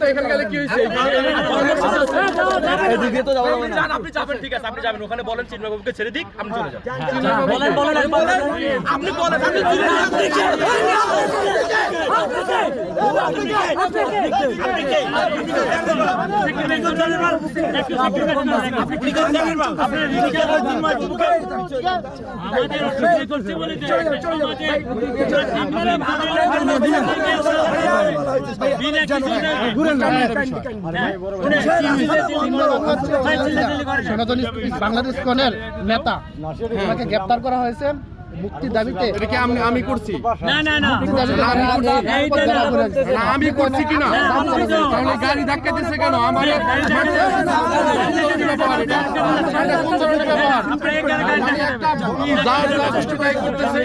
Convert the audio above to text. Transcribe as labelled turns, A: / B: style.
A: তো এখানে গেলে কি হইছে
B: এদিকে তো যাওয়া যাবে না।
C: আপনি যাবেন, ঠিক আছে, আপনি যাবেন, ওখানে বলেন চিন্ময়বাবুকে ছেড়ে দিক, আপনি চলে যান।
B: বলেন বলেন বলেন
C: আপনি বলেন, আপনি চলে
D: সনাতনী বাংলাদেশ কনের নেতা ওনাকে গ্রেফতার করা হয়েছে মুক্তির দাবিতে।
A: এটা কি আমি করছি
D: মুক্তির দাবিতে
A: আমি করছি কিনা তাহলে গাড়ি ধাক্কা দিচ্ছে কেন আমার একটা করতেছে